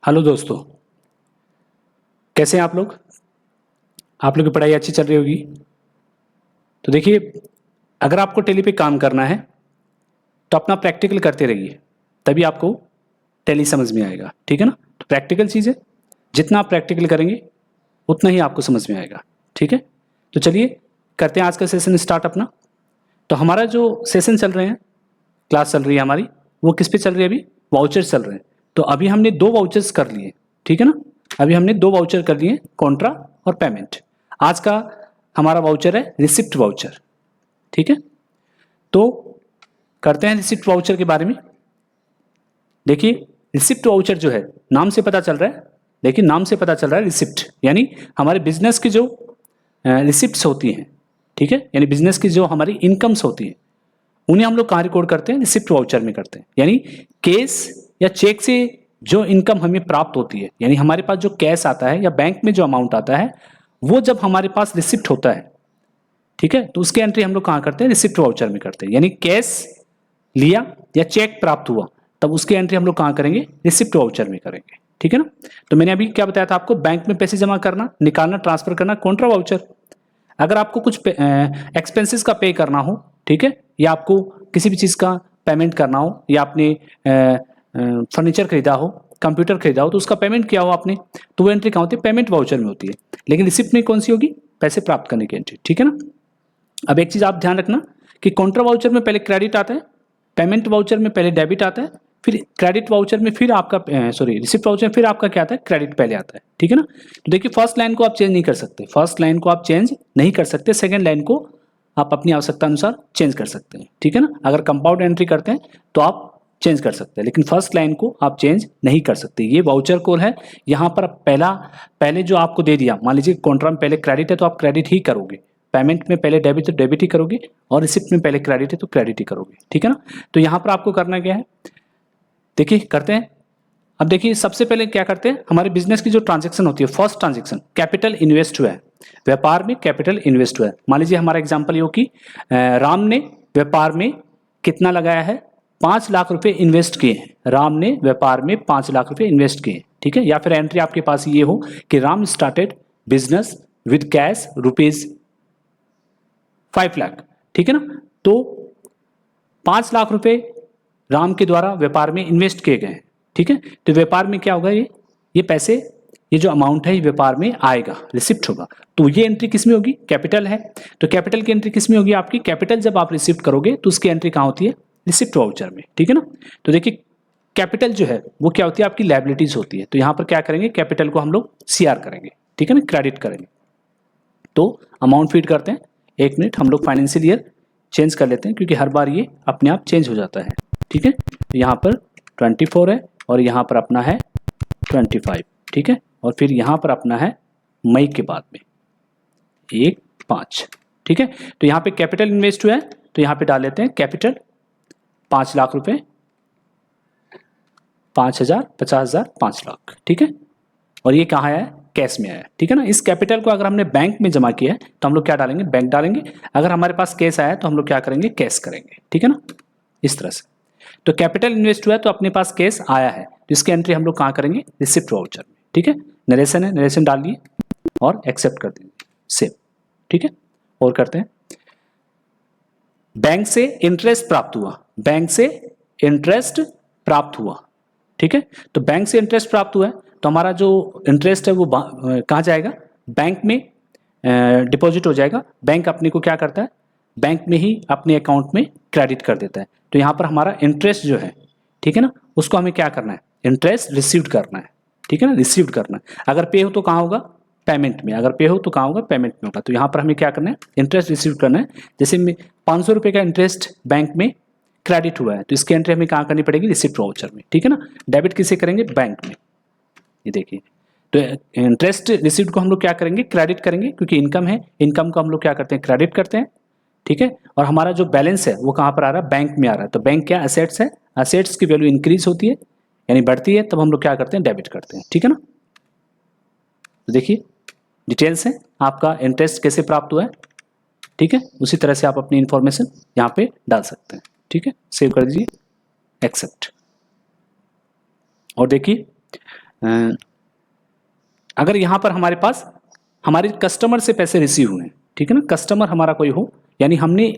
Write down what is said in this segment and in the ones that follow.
Hello दोस्तों, कैसे हैं आप लोग। आप लोग की पढ़ाई अच्छी चल रही होगी। तो देखिए, अगर आपको टेली पे काम करना है तो अपना प्रैक्टिकल करते रहिए, तभी आपको टेली समझ में आएगा। ठीक है ना। तो प्रैक्टिकल चीज़ है, जितना आप प्रैक्टिकल करेंगे उतना ही आपको समझ में आएगा। ठीक है। तो चलिए करते हैं आज का सेशन स्टार्ट अपना। तो हमारा जो सेशन चल रहे हैं, क्लास चल रही है हमारी, वो किस पे चल रही है अभी? वाउचर्स चल रहे हैं। तो अभी हमने 2 वाउचर्स कर लिए। ठीक है ना। अभी हमने 2 वाउचर कर लिए, कॉन्ट्रा और पेमेंट। आज का हमारा वाउचर है रिसिप्ट वाउचर। ठीक है। तो करते हैं रिसिप्ट वाउचर के बारे में। देखिए, रिसिप्ट वाउचर जो है, नाम से पता चल रहा है, लेकिन नाम से पता चल रहा है रिसिप्ट, यानी हमारे बिजनेस की जो रिसिप्ट्स होती हैं। ठीक है। यानी बिजनेस की जो हमारी इनकम्स होती है, उन्हें हम लोग कहाँ रिकॉर्ड करते हैं? रिसिप्ट वाउचर में करते हैं। यानी कैश या चेक से जो इनकम हमें प्राप्त होती है, यानी हमारे पास जो कैश आता है या बैंक में जो अमाउंट आता है, वो जब हमारे पास रिसिप्ट होता है, ठीक है, तो उसकी एंट्री हम लोग कहाँ करते हैं? रिसिप्ट वाउचर में करते हैं। यानी कैश लिया या चेक प्राप्त हुआ, तब उसकी एंट्री हम लोग कहाँ करेंगे? रिसिप्ट वाउचर में करेंगे। ठीक है ना। तो मैंने अभी क्या बताया था आपको? बैंक में पैसे जमा करना, निकालना, ट्रांसफर करना, कॉन्ट्रा वाउचर। अगर आपको कुछ एक्सपेंसेस का पे करना हो, ठीक है, या आपको किसी भी चीज़ का पेमेंट करना हो, या आपने फर्नीचर खरीदा हो, कंप्यूटर खरीदा हो, तो उसका पेमेंट किया हो आपने, तो वो एंट्री कहाँ होती है? पेमेंट वाउचर में होती है। लेकिन रिसिप्ट में कौन सी होगी? पैसे प्राप्त करने की एंट्री। ठीक है ना। अब एक चीज़ आप ध्यान रखना कि कॉन्ट्रा वाउचर में पहले क्रेडिट आता है, पेमेंट वाउचर में पहले डेबिट आता है, फिर क्रेडिट वाउचर में फिर आपका रिसिप्ट वाउचर में फिर आपका क्या आता है? क्रेडिट पहले आता है। ठीक है ना। तो देखिए, फर्स्ट लाइन को आप चेंज नहीं कर सकते, फर्स्ट लाइन को आप चेंज नहीं कर सकते, सेकेंड लाइन को आप अपनी आवश्यकता अनुसार चेंज कर सकते हैं। ठीक है ना। अगर कंपाउंड एंट्री करते हैं तो आप चेंज कर सकते हैं, लेकिन फर्स्ट लाइन को आप चेंज नहीं कर सकते। ये वाउचर कोड है। यहाँ पर पहले जो आपको दे दिया, मान लीजिए कॉन्ट्रा में पहले क्रेडिट है तो आप क्रेडिट ही करोगे, पेमेंट में पहले डेबिट तो डेबिट ही करोगे, और रिसिप्ट में पहले क्रेडिट है तो क्रेडिट ही करोगे। ठीक है ना। तो यहाँ पर आपको करना क्या है, देखिए करते हैं। अब देखिए, सबसे पहले क्या करते हैं, हमारे बिजनेस की जो ट्रांजैक्शन होती है, फर्स्ट ट्रांजैक्शन कैपिटल इन्वेस्ट हुआ है, व्यापार में कैपिटल इन्वेस्ट हुआ है। मान लीजिए हमारा एग्जांपल ये हो कि राम ने व्यापार में कितना लगाया है? 5 लाख रुपए इन्वेस्ट किए हैं। राम ने व्यापार में 5 लाख रुपए इन्वेस्ट किए। ठीक है। या फिर एंट्री आपके पास ये हो कि Ram started business with cash rupees 5 lakh. ठीक है ना। तो 5 लाख रुपए राम के द्वारा व्यापार में इन्वेस्ट किए गए हैं। ठीक है। तो व्यापार में क्या होगा? ये पैसे, ये जो अमाउंट है, ये व्यापार में आएगा, रिसिप्ट होगा। तो ये एंट्री किस में होगी? कैपिटल है, तो कैपिटल की एंट्री किस में होगी आपकी? कैपिटल जब आप रिसिप्ट करोगे तो उसकी एंट्री कहाँ होती है? रिसिप्ट वाउचर में। ठीक है ना। तो देखिए, कैपिटल जो है वो क्या होती है? आपकी लायबिलिटीज होती है। तो यहाँ पर क्या करेंगे? कैपिटल को हम लोग सीआर करेंगे। ठीक है ना, क्रेडिट करेंगे। तो अमाउंट फीड करते हैं। 1 मिनट, हम लोग फाइनेंशियल ईयर चेंज कर लेते हैं, क्योंकि हर बार ये अपने आप चेंज हो जाता है। ठीक है। तो यहाँ पर 24 है, और यहाँ पर अपना है 25। ठीक है। और फिर यहाँ पर अपना है मई के बाद में 1/5। ठीक है। तो यहाँ पे कैपिटल इन्वेस्ट हुआ है, तो यहाँ पे डाल लेते हैं कैपिटल 5 लाख रुपए, 5,000, 50,000, 5 लाख। ठीक है। और ये कहाँ आया है? कैश में आया है। ठीक है ना। इस कैपिटल को अगर हमने बैंक में जमा किया है तो हम लोग क्या डालेंगे? बैंक डालेंगे। अगर हमारे पास कैश आया है तो हम लोग क्या करेंगे? कैश करेंगे। ठीक है ना, इस तरह से। तो कैपिटल इन्वेस्ट हुआ है तो अपने पास कैश आया है, तो इसकी एंट्री हम लोग कहाँ करेंगे? रिसिप्ट वाउचर में। ठीक है। नरेशन है, नरेशन डाल दिए और एक्सेप्ट कर देंगे, सेव। ठीक है। और करते हैं, बैंक से इंटरेस्ट प्राप्त हुआ, बैंक से इंटरेस्ट प्राप्त हुआ। ठीक है। तो बैंक से इंटरेस्ट प्राप्त हुआ है तो हमारा जो इंटरेस्ट है वो कहाँ जाएगा? बैंक में डिपॉजिट हो जाएगा। बैंक अपने को क्या करता है? बैंक में ही अपने अकाउंट में क्रेडिट कर देता है। तो यहाँ पर हमारा इंटरेस्ट जो है, ठीक है ना, उसको हमें क्या करना है? इंटरेस्ट रिसीव्ड करना है। ठीक है ना, रिसीव्ड करना है। अगर पे हो तो कहाँ होगा? पेमेंट में। अगर पे हो तो कहाँ होगा? पेमेंट में होगा। तो यहाँ पर हमें क्या करना है? इंटरेस्ट रिसीव करना है। जैसे 500 रुपये का इंटरेस्ट बैंक में क्रेडिट हुआ है, तो इसकी एंट्री हमें कहाँ करनी पड़ेगी? रिसिप्ट वाउचर में। ठीक है ना। डेबिट किसे करेंगे? बैंक में। ये देखिए, तो इंटरेस्ट रिसीव्ड को हम लोग क्या करेंगे? क्रेडिट करेंगे, क्योंकि इनकम है, इनकम को हम लोग क्या करते हैं? क्रेडिट करते हैं। ठीक है। और हमारा जो बैलेंस है वो कहाँ पर आ रहा है? बैंक में आ रहा है। तो बैंक क्या? एसेट्स है। एसेट्स की वैल्यू इंक्रीज होती है, यानी बढ़ती है, तब हम लोग क्या करते हैं? डेबिट करते हैं। ठीक है ना। तो देखिए, डिटेल्स है आपका इंटरेस्ट कैसे प्राप्त हुआ है। ठीक है। उसी तरह से आप अपनी इंफॉर्मेशन यहाँ पे डाल सकते हैं। ठीक है। सेव कर दीजिए, एक्सेप्ट। और देखिए, अगर यहाँ पर हमारे पास हमारे कस्टमर से पैसे रिसीव हुए, ठीक है ना, कस्टमर हमारा कोई हो, यानी हमने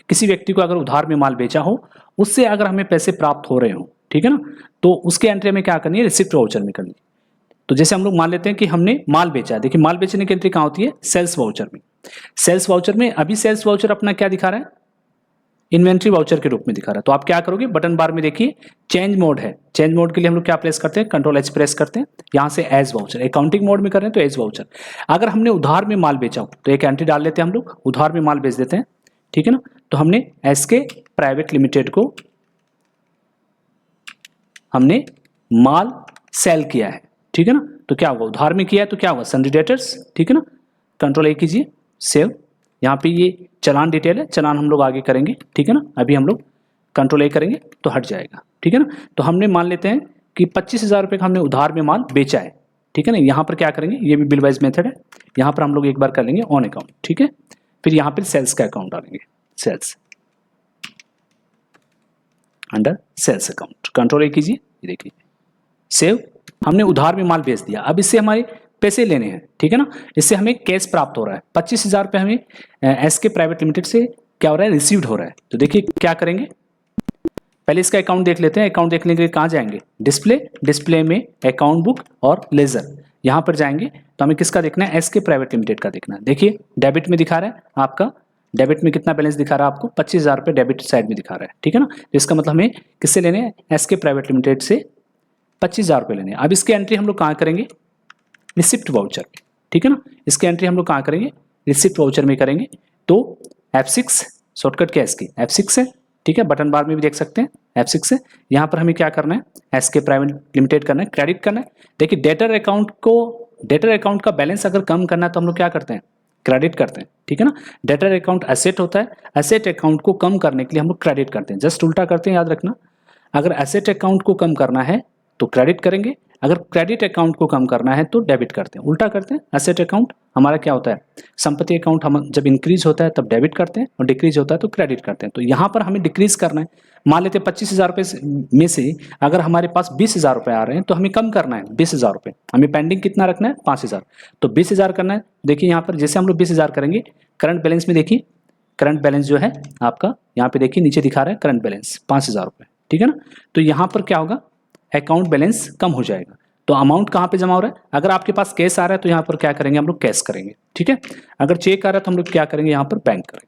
किसी व्यक्ति को अगर उधार में माल बेचा हो, उससे अगर हमें पैसे प्राप्त हो रहे हो, ठीक है ना, तो उसके एंट्री हमें क्या करनी है, रिसिप्ट वाउचर में करनी है। तो जैसे हम लोग मान लेते हैं कि हमने माल बेचा है, देखिए माल बेचने की एंट्री कहाँ होती है, सेल्स वाउचर में। सेल्स वाउचर में अभी सेल्स वाउचर अपना क्या दिखा रहा है, इन्वेंट्री वाउचर के रूप में दिखा रहा है। तो आप क्या करोगे, बटन बार में देखिए चेंज मोड है, चेंज मोड के लिए हम लोग क्या प्रेस करते हैं, कंट्रोल एच प्रेस करते हैं, यहाँ से एज वाउचर, अकाउंटिंग मोड में कर रहे हैं तो एज वाउचर। अगर हमने उधार में माल बेचा हो तो एक एंट्री डाल लेते हैं हम लोग, उधार में माल बेच देते हैं, ठीक है ना। तो हमने एसके प्राइवेट लिमिटेड को हमने माल सेल किया है, ठीक है ना। तो क्या होगा, उधार में किया है तो क्या होगा, सन्ड्री डेटर्स, ठीक है ना, कंट्रोल ए कीजिए, सेव। यहाँ पे ये चलान डिटेल है, चलान हम लोग आगे करेंगे, ठीक है ना। अभी हम लोग कंट्रोल ए करेंगे तो हट जाएगा, ठीक है ना। तो हमने मान लेते हैं कि 25,000 रुपये का हमने उधार में माल बेचा है, ठीक है ना। यहाँ पर क्या करेंगे, ये भी बिल वाइज मेथड है, यहाँ पर हम लोग एक बार कर लेंगे ऑन अकाउंट, ठीक है। फिर यहाँ पर सेल्स का अकाउंट डालेंगे, sales, under sales account, control A कीजिए, ये देखिए सेव। हमने उधार में माल बेच दिया, अब इससे हमारे पैसे लेने हैं, ठीक है ना। इससे हमें कैश प्राप्त हो रहा है, 25,000 रुपये हमें एसके प्राइवेट लिमिटेड से क्या हो रहा है, रिसीव्ड हो रहा है। तो देखिए क्या करेंगे, पहले इसका अकाउंट देख लेते हैं। अकाउंट देखने के लिए कहाँ जाएंगे, डिस्प्ले, डिस्प्ले में अकाउंट बुक और लेजर, यहाँ पर जाएंगे तो हमें किसका देखना है, एसके प्राइवेट लिमिटेड का देखना है। देखिए डेबिट में दिखा रहा है आपका, डेबिट में कितना बैलेंस दिखा रहा है आपको, 25,000 रुपये डेबिट साइड में दिखा रहा है, ठीक है ना। तो इसका मतलब हमें किससे लेने हैं, एसके प्राइवेट लिमिटेड से 25,000 रुपये लेने हैं। अब इसकी एंट्री हम लोग कहाँ करेंगे, रिसिप्ट वाउचर, ठीक है ना। इसकी एंट्री हम लोग कहाँ करेंगे, रिसिप्ट वाउचर में करेंगे। तो F6 शॉर्टकट क्या है इसकी, F6 है, ठीक है, बटन बार में भी देख सकते हैं F6 है। यहाँ पर हमें क्या करना है, एसके प्राइवेट लिमिटेड करना है, क्रेडिट करना है। देखिए डेटर अकाउंट को, डेटर अकाउंट का बैलेंस अगर कम करना है तो हम लोग क्या करते हैं, क्रेडिट करते हैं, ठीक है ना। डेटर अकाउंट एसेट होता है, एसेट अकाउंट को कम करने के लिए हम लोग क्रेडिट करते हैं, जस्ट उल्टा करते हैं, याद रखना। अगर एसेट अकाउंट को कम करना है तो क्रेडिट करेंगे, अगर क्रेडिट अकाउंट को कम करना है तो डेबिट करते हैं, उल्टा करते हैं। एसेट अकाउंट हमारा क्या होता है, संपत्ति अकाउंट हम जब इंक्रीज होता है तब डेबिट करते हैं और डिक्रीज होता है तो क्रेडिट करते हैं। तो यहाँ पर हमें डिक्रीज करना है, मान लेते हैं 25,000 रुपये में से अगर हमारे पास 20,000 रुपये आ रहे हैं तो हमें कम करना है 20,000 रुपये, हमें पेंडिंग कितना रखना है, 5,000। तो 20,000 करना है। देखिए यहाँ पर जैसे हम लोग 20,000 करेंगे, करंट बैलेंस में देखिए, करंट बैलेंस जो है आपका यहाँ पे देखिए नीचे दिखा रहा है करंट बैलेंस 5,000 रुपये, ठीक है ना। तो यहाँ पर क्या होगा, अकाउंट बैलेंस कम हो जाएगा। तो अमाउंट कहाँ पे जमा हो रहा है, अगर आपके पास कैश आ रहा है तो यहाँ पर क्या करेंगे हम लोग, कैश करेंगे, ठीक है। अगर चेक आ रहा है तो हम लोग क्या करेंगे, यहाँ पर बैंक करेंगे।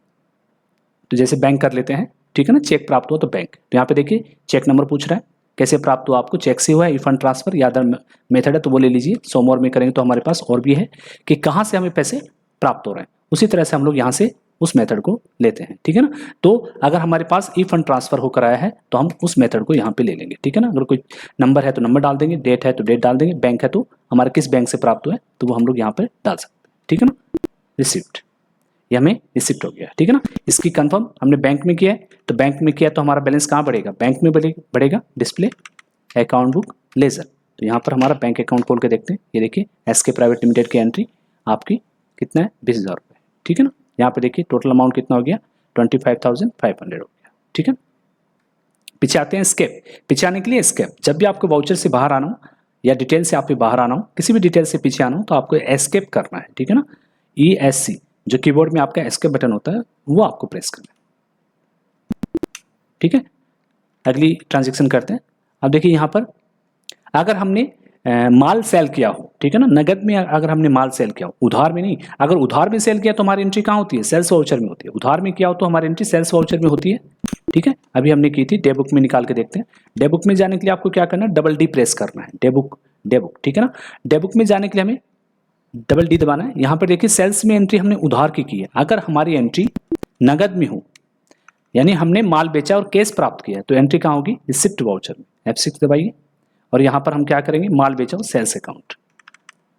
तो जैसे बैंक कर लेते हैं, ठीक है ना, चेक प्राप्त हुआ तो बैंक। तो यहाँ पे देखिए चेक नंबर पूछ रहा है, कैसे प्राप्त हुआ आपको, चेक से हुआ है, फंड ट्रांसफर या अदर मेथड है तो वो ले लीजिए। सो मोर में करेंगे तो हमारे पास और भी है कि कहाँ से हमें पैसे प्राप्त हो रहे हैं, उसी तरह से हम लोग यहाँ से उस मेथड को लेते हैं, ठीक है ना। तो अगर हमारे पास ई फंड ट्रांसफर होकर आया है तो हम उस मेथड को यहाँ पे ले लेंगे, ठीक है ना। अगर कोई नंबर है तो नंबर डाल देंगे, डेट है तो डेट डाल देंगे, बैंक है तो हमारे किस बैंक से प्राप्त हुआ है तो वो हम लोग यहाँ पे डाल सकते हैं, ठीक है ना। रिसिप्ट, ये हमें रिसिप्ट हो गया, ठीक है ना। इसकी कंफर्म हमने बैंक में किया है, तो बैंक में किया तो हमारा बैलेंस कहाँ बढ़ेगा, बैंक में बढ़ेगा, डिस्प्ले, अकाउंट बुक, लेजर। तो यहाँ पर हमारा बैंक अकाउंट खोल के देखते हैं, ये देखिए एसके प्राइवेट लिमिटेड की एंट्री आपकी कितना है, 20,000 रुपये, ठीक है ना। यहाँ पे देखिए टोटल अमाउंट कितना हो गया, 25,500 हो गया, ठीक है। पीछे आते हैं स्केप, पीछे आने के लिए स्केप, जब भी आपको वाउचर से बाहर आना हो या डिटेल से आप बाहर आना हो, किसी भी डिटेल से पीछे आना हो तो आपको एस्केप करना है, ठीक है ना। ESC जो कीबोर्ड में आपका एस्केप बटन होता है वो आपको प्रेस करना है, ठीक है। अगली ट्रांजेक्शन करते हैं। अब देखिए यहाँ पर अगर हमने माल सेल किया हो, ठीक है ना, नगद में अगर हमने माल सेल किया हो, उधार में नहीं, अगर उधार में सेल किया तो हमारी एंट्री कहाँ होती है, सेल्स वाउचर में होती है। उधार में किया हो तो हमारी एंट्री सेल्स वाउचर में होती है, ठीक है। अभी हमने की थी, डे बुक में निकाल के देखते हैं। डे बुक में जाने के लिए आपको क्या करना है, डबल डी प्रेस करना है, डे बुक, ठीक है ना। डे बुक में जाने के लिए हमें डबल डी दबाना है। यहाँ पर देखिए सेल्स में एंट्री हमने उधार की है, अगर हमारी एंट्री नगद में हो यानी हमने माल बेचा और कैश प्राप्त किया तो एंट्री कहाँ होगी, रिसिप्ट वाउचर में, F6 दबाइए। और यहाँ पर हम क्या करेंगे, माल बेचा और सेल्स अकाउंट,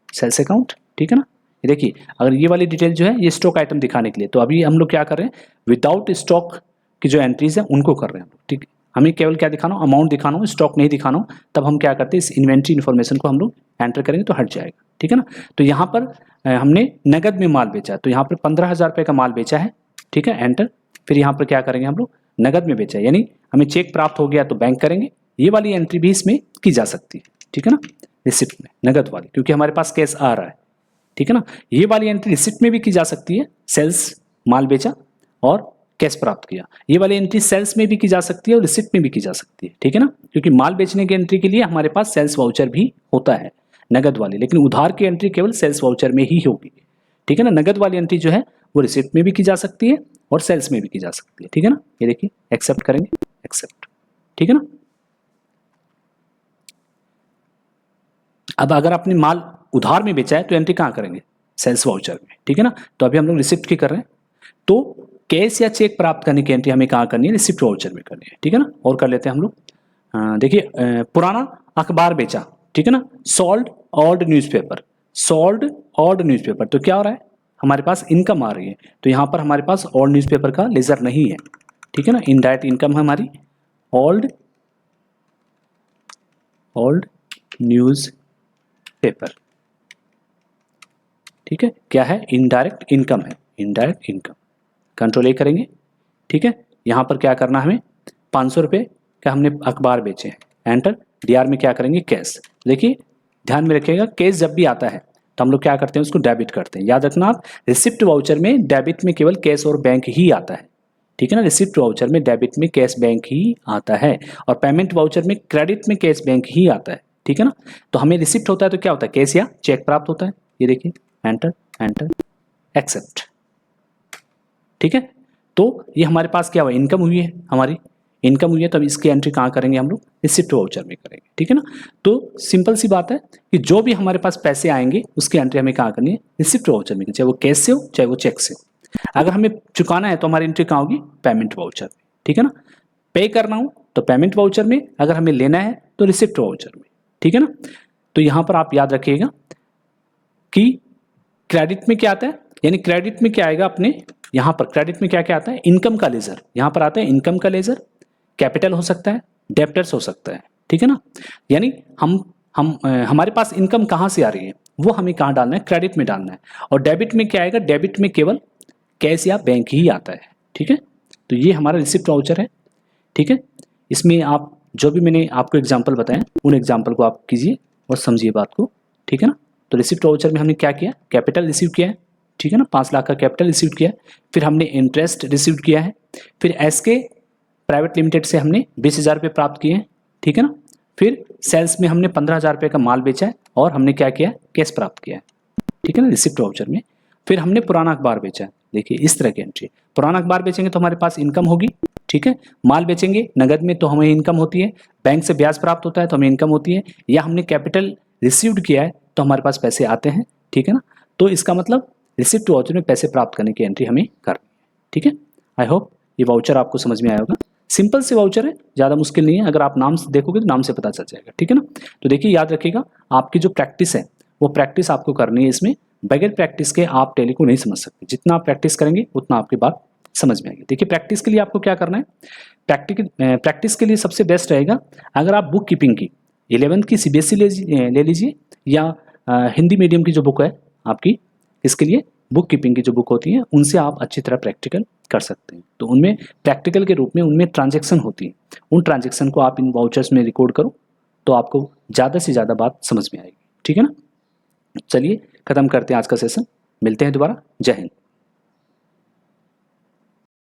सेल्स अकाउंट, ठीक है ना। ये देखिए अगर ये वाली डिटेल जो है ये स्टॉक आइटम दिखाने के लिए, तो अभी हम लोग क्या कर रहे हैं, विदाउट स्टॉक की जो एंट्रीज है उनको कर रहे हैं हम लोग, ठीक है। हमें केवल क्या दिखाना हो, अमाउंट दिखाना हो, स्टॉक नहीं दिखाना हो, तब हम क्या करते हैं, इस इन्वेंट्री इन्फॉर्मेशन को हम लोग एंटर करेंगे तो हट जाएगा, ठीक है ना। तो यहाँ पर हमने नगद में माल बेचा, तो यहाँ पर 15,000 रुपये का माल बेचा है, ठीक है, एंटर। फिर यहाँ पर क्या करेंगे हम लोग, नगद में बेचा है यानी हमें चेक प्राप्त हो गया तो बैंक करेंगे, ये वाली एंट्री भी इसमें की जा सकती है, ठीक है ना। रिसिप्ट में, नगद वाली, क्योंकि हमारे पास कैश आ रहा है, ठीक है ना। ये वाली एंट्री रिसिप्ट में भी की जा सकती है, सेल्स माल बेचा और कैश प्राप्त किया। ये वाली एंट्री सेल्स में भी की जा सकती है और रिसिप्ट में भी की जा सकती है, ठीक है ना, क्योंकि माल बेचने की एंट्री के लिए हमारे पास सेल्स वाउचर भी होता है, नगद वाली, लेकिन उधार की एंट्री केवल सेल्स वाउचर में ही होगी, ठीक है ना। नगद वाली एंट्री जो है वो रिसिप्ट में भी की जा सकती है और सेल्स में भी की जा सकती है, ठीक है ना। ये देखिए एक्सेप्ट करेंगे, एक्सेप्ट, ठीक है ना। अब अगर आपने माल उधार में बेचा है तो एंट्री कहाँ करेंगे, सेल्स वाउचर में, ठीक है ना। तो अभी हम लोग रिसिप्ट की कर रहे हैं, तो कैश या चेक प्राप्त करने की एंट्री हमें कहाँ करनी है, रिसिप्ट वाउचर में करनी है, ठीक है ना। और कर लेते हैं हम लोग, देखिए पुराना अखबार बेचा, ठीक है ना, sold old newspaper, sold old newspaper, तो क्या हो रहा है, हमारे पास इनकम आ रही है, तो यहाँ पर हमारे पास ओल्ड न्यूज़पेपर का लेजर नहीं है, ठीक है ना। इनडायरेक्ट इनकम है हमारी ओल्ड न्यूज़ पेपर, ठीक है, क्या है, इनडायरेक्ट इनकम है, इनडायरेक्ट इनकम, कंट्रोल ए करेंगे, ठीक है। यहाँ पर क्या करना हमें, 500 रुपये का हमने अखबार बेचे हैं, एंटर, डीआर में क्या करेंगे, कैश। देखिए ध्यान में रखिएगा, कैश जब भी आता है तो हम लोग क्या करते हैं, उसको डेबिट करते हैं, याद रखना आप, रिसिप्ट वाउचर में डेबिट में केवल कैश और बैंक ही आता है, ठीक है ना। रिसिप्ट वाउचर में डेबिट में कैश बैंक ही आता है और पेमेंट वाउचर में क्रेडिट में कैश बैंक ही आता है, ठीक है ना। तो हमें रिसिप्ट होता है तो क्या होता है, कैश या चेक प्राप्त होता है, ये देखिए एंटर एंटर एक्सेप्ट, ठीक है। तो ये हमारे पास क्या हुआ, इनकम हुई है, हमारी इनकम हुई है, तो अब इसकी एंट्री कहाँ करेंगे हम लोग, रिसिप्ट वाउचर में करेंगे, ठीक है ना। तो सिंपल सी बात है कि जो भी हमारे पास पैसे आएंगे उसकी एंट्री हमें कहाँ करनी है, रिसिप्ट वाउचर में, चाहे वो कैश से हो चाहे वो चेक से हो। अगर हमें चुकाना है तो हमारी एंट्री कहाँ होगी, पेमेंट वाउचर में, ठीक है ना। पे करना हो तो पेमेंट वाउचर में, अगर हमें लेना है तो रिसिप्ट वाउचर में, ठीक है ना। तो यहाँ पर आप याद रखिएगा कि क्रेडिट में क्या आता है, यानी क्रेडिट में क्या आएगा अपने, यहाँ पर क्रेडिट में क्या क्या आता है, इनकम का लेजर, यहाँ पर आता है इनकम का लेजर, कैपिटल हो सकता है, डेप्टर्स हो सकता है, ठीक है ना। यानी हमारे पास इनकम कहाँ से आ रही है वो हमें कहाँ डालना है, क्रेडिट में डालना है। और डेबिट में क्या आएगा, डेबिट में केवल कैश या बैंक ही आता है, ठीक है। तो ये हमारा रिसिप्ट वाउचर है, ठीक है। इसमें आप जो भी मैंने आपको एग्जाम्पल बताया उन एग्जाम्पल को आप कीजिए और समझिए बात को, ठीक है ना। तो रिसिप्ट वाउचर में हमने क्या किया, कैपिटल रिसीव किया है, ठीक है ना, 5 लाख का कैपिटल रिसीव किया है, फिर हमने इंटरेस्ट रिसीव किया है, फिर एसके प्राइवेट लिमिटेड से हमने 20,000 रुपये प्राप्त किए हैं, ठीक है ना। फिर सेल्स में हमने 15,000 रुपये का माल बेचा है और हमने क्या किया, कैश प्राप्त किया है, ठीक है ना, रिसिप्ट वाउचर में। फिर हमने पुराना अखबार बेचा है, देखिए इस तरह की एंट्री, पुराना अखबार बेचेंगे तो हमारे पास इनकम होगी, ठीक है। माल बेचेंगे नगद में तो हमें इनकम होती है, बैंक से ब्याज प्राप्त होता है तो हमें इनकम होती है, या हमने कैपिटल रिसीव्ड किया है तो हमारे पास पैसे आते हैं, ठीक है ना। तो इसका मतलब रिसिप्ट वाउचर में पैसे प्राप्त करने की एंट्री हमें करनी है, ठीक है। आई होप ये वाउचर आपको समझ में आया होगा, सिंपल से वाउचर है, ज़्यादा मुश्किल नहीं है, अगर आप नाम देखोगे तो नाम से पता चल जाएगा, ठीक है ना। तो देखिए याद रखिएगा, आपकी जो प्रैक्टिस है वो प्रैक्टिस आपको करनी है, इसमें बगैर प्रैक्टिस के आप टैली को नहीं समझ सकते, जितना आप प्रैक्टिस करेंगे उतना आपकी बात समझ में आएगी। देखिए प्रैक्टिस के लिए आपको क्या करना है, प्रैक्टिस के लिए सबसे बेस्ट रहेगा अगर आप बुक कीपिंग की 11th की CBSE ले लीजिए, या हिंदी मीडियम की जो बुक है आपकी, इसके लिए बुक कीपिंग की जो बुक होती है उनसे आप अच्छी तरह प्रैक्टिकल कर सकते हैं। तो उनमें प्रैक्टिकल के रूप में उनमें ट्रांजैक्शन होती है, उन ट्रांजैक्शन को आप इन वाउचर्स में रिकॉर्ड करो तो आपको ज़्यादा से ज़्यादा बात समझ में आएगी, ठीक है ना। चलिए खत्म करते हैं आज का सेशन, मिलते हैं दोबारा, जय हिंद।